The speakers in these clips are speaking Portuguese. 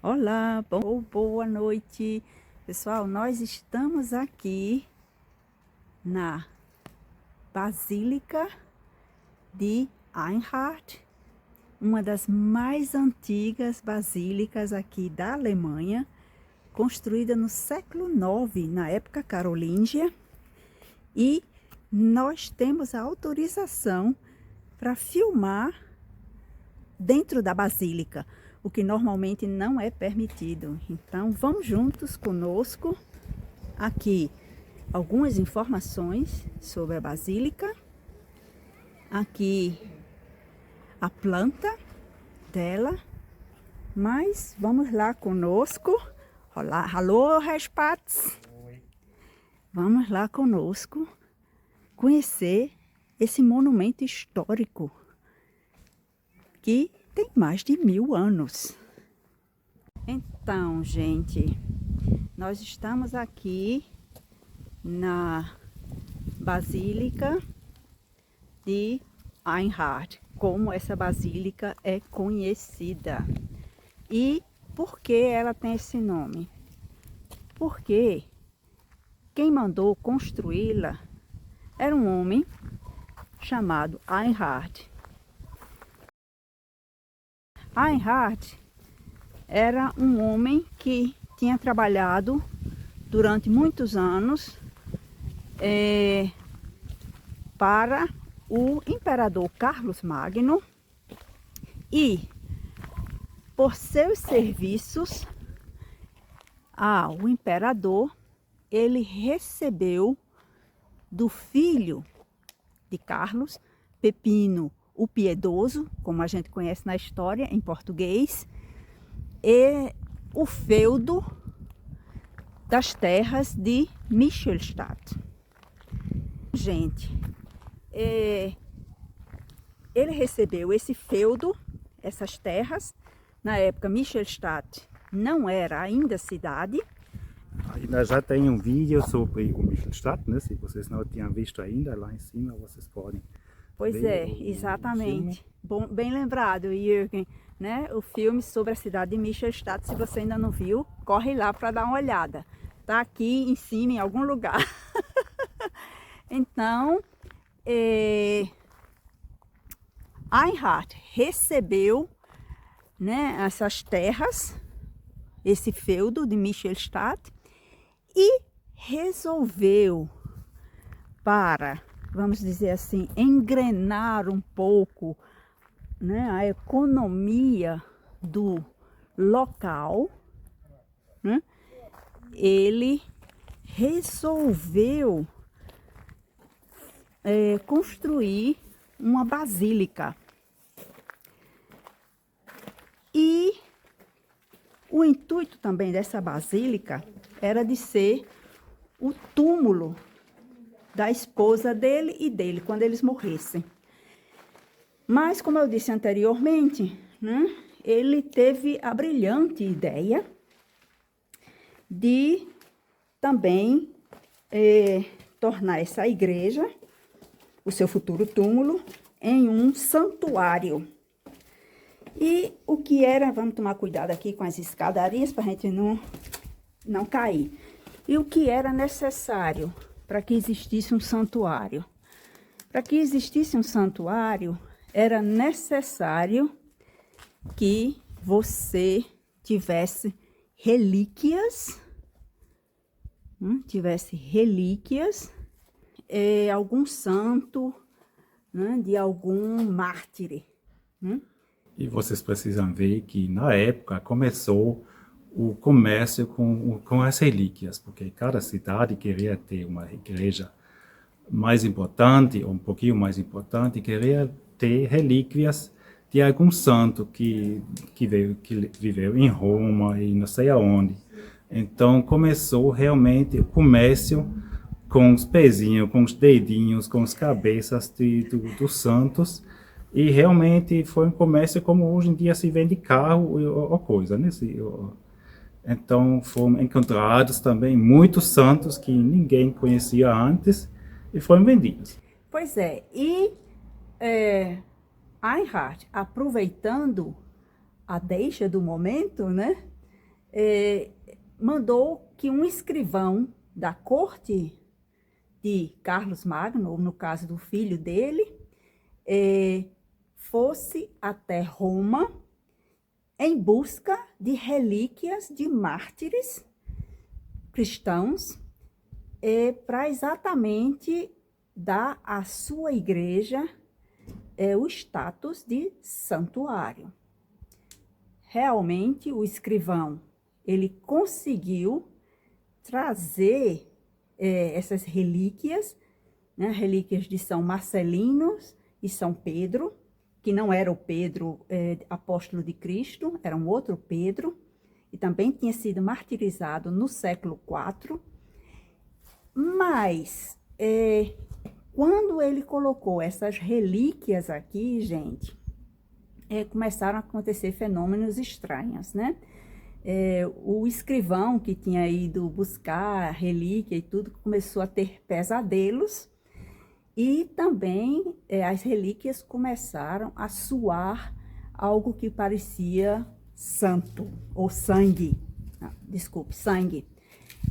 Olá, boa noite. Pessoal, nós estamos aqui na Basílica de Einhard, uma das mais antigas basílicas aqui da Alemanha, construída no século IX, na época carolíngia, e nós temos a autorização para filmar dentro da basílica, o que normalmente não é permitido. Então, vamos juntos conosco aqui algumas informações sobre a basílica. Aqui a planta dela, mas vamos lá conosco. Olá, alô, Respatz. Vamos lá conosco conhecer esse monumento histórico que tem mais de 1000 anos. Então, gente, nós estamos aqui na Basílica de Einhard, como essa basílica é conhecida. E por que ela tem esse nome? Porque quem mandou construí-la era um homem chamado Einhard. Einhard era um homem que tinha trabalhado durante muitos anos para o imperador Carlos Magno, e por seus serviços ao imperador, ele recebeu do filho de Carlos, Pepino o Piedoso, como a gente conhece na história em português, e o feudo das terras de Michelstadt. Gente, ele recebeu esse feudo, essas terras. Na época, Michelstadt não era ainda cidade. Ainda já tem um vídeo sobre o Michelstadt, né? Se vocês não tinham visto ainda, lá em cima vocês podem. Pois é, exatamente. Bom, bem lembrado, Jürgen, né? O filme sobre a cidade de Michelstadt. Se você ainda não viu, corre lá para dar uma olhada. Tá aqui em cima, em algum lugar. Então, Einhard recebeu, né, essas terras, esse feudo de Michelstadt, e resolveu, para, vamos dizer assim, engrenar um pouco, né, a economia do local, né, ele resolveu construir uma basílica. E o intuito também dessa basílica era de ser o túmulo da esposa dele e dele, quando eles morressem. Mas, como eu disse anteriormente, né, ele teve a brilhante ideia de também tornar essa igreja, o seu futuro túmulo, em um santuário. E o que era, vamos tomar cuidado aqui com as escadarias para a gente não cair. E o que era necessário para que existisse um santuário? Para que existisse um santuário, era necessário que você tivesse relíquias, algum santo, né, de algum mártir. E vocês precisam ver que na época começou o comércio com as relíquias, porque cada cidade queria ter uma igreja mais importante, ou um pouquinho mais importante, queria ter relíquias de algum santo que viveu em Roma e não sei aonde. Então começou realmente o comércio com os pezinhos, com os dedinhos, com as cabeças dos santos. E realmente foi um comércio como hoje em dia se vende carro ou coisa, né? Então foram encontrados também muitos santos que ninguém conhecia antes e foram vendidos. Pois é, e Einhard, aproveitando a deixa do momento, né? mandou que um escrivão da corte de Carlos Magno, ou no caso do filho dele, fosse até Roma em busca de relíquias de mártires cristãos, para exatamente dar à sua igreja o status de santuário. Realmente, o escrivão, ele conseguiu trazer essas relíquias, né, relíquias de São Marcelino e São Pedro, que não era o Pedro apóstolo de Cristo, era um outro Pedro, e também tinha sido martirizado no século IV. Mas, quando ele colocou essas relíquias aqui, gente, começaram a acontecer fenômenos estranhos, né? O escrivão que tinha ido buscar a relíquia e tudo, começou a ter pesadelos, e também as relíquias começaram a suar algo que parecia santo, ou sangue. Desculpe, sangue.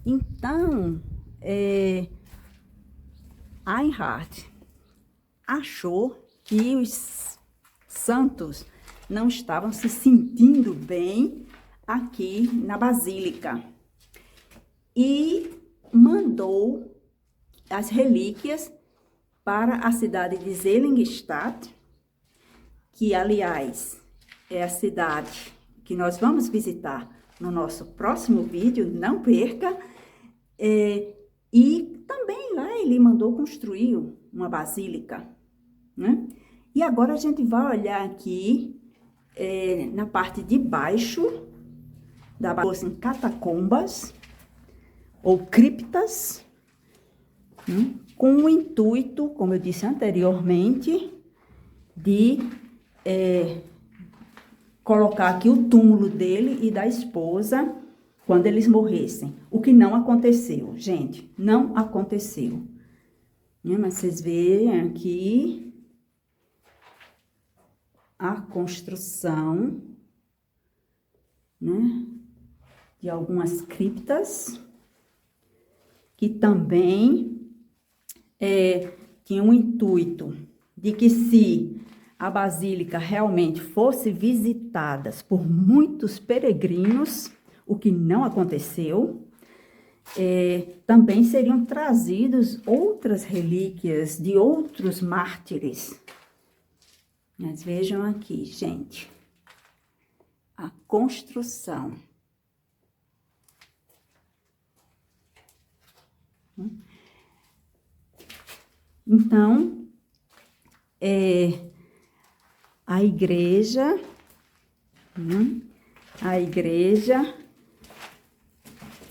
Então, Einhard achou que os santos não estavam se sentindo bem aqui na Basílica e mandou as relíquias para a cidade de Seligenstadt, que, aliás, é a cidade que nós vamos visitar no nosso próximo vídeo, não perca. E também lá ele mandou construir uma basílica, né? E agora a gente vai olhar aqui na parte de baixo da basílica, em catacumbas ou criptas, com o intuito, como eu disse anteriormente, de colocar aqui o túmulo dele e da esposa quando eles morressem. O que não aconteceu, gente, não aconteceu. Mas vocês veem aqui a construção, né, de algumas criptas que também tinham o intuito de que, se a basílica realmente fosse visitada por muitos peregrinos, o que não aconteceu, também seriam trazidos outras relíquias de outros mártires. Mas vejam aqui, gente, a construção. Então, a igreja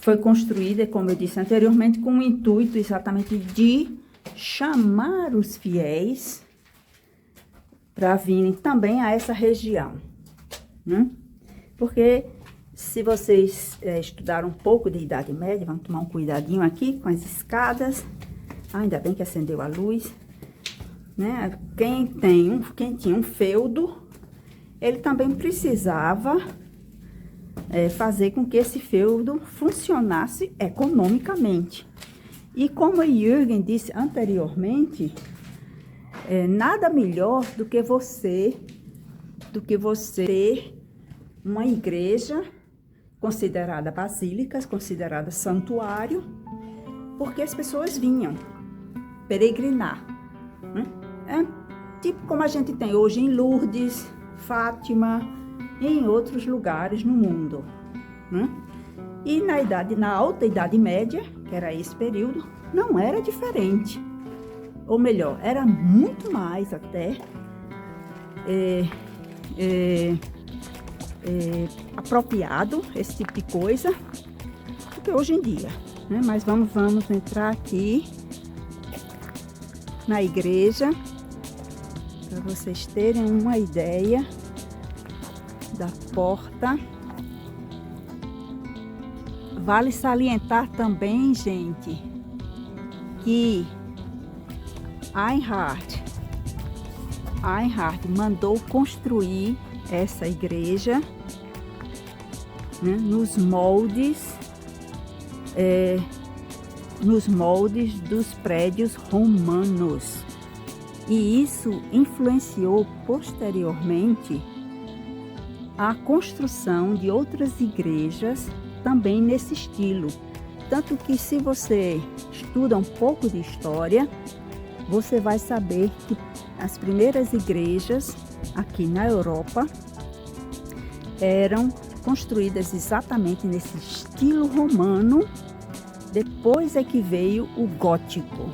foi construída, como eu disse anteriormente, com o intuito exatamente de chamar os fiéis para virem também a essa região, né? Porque se vocês estudaram um pouco de Idade Média, vamos tomar um cuidadinho aqui com as escadas. Ainda bem que acendeu a luz, né? Quem tinha um feudo, ele também precisava fazer com que esse feudo funcionasse economicamente. E como o Jürgen disse anteriormente, nada melhor do que você ter uma igreja considerada basílica, considerada santuário, porque as pessoas vinham peregrinar, né? Tipo como a gente tem hoje em Lourdes, Fátima e em outros lugares no mundo, né? E na Alta Idade Média, que era esse período, não era diferente. Ou melhor, era muito mais até apropriado esse tipo de coisa do que hoje em dia, né? Mas vamos entrar aqui na igreja para vocês terem uma ideia da porta. Vale salientar também, gente, que Einhard mandou construir essa igreja né, nos moldes dos prédios romanos. E isso influenciou posteriormente a construção de outras igrejas também nesse estilo. Tanto que, se você estuda um pouco de história, você vai saber que as primeiras igrejas aqui na Europa eram construídas exatamente nesse estilo romano. Depois é que veio o gótico.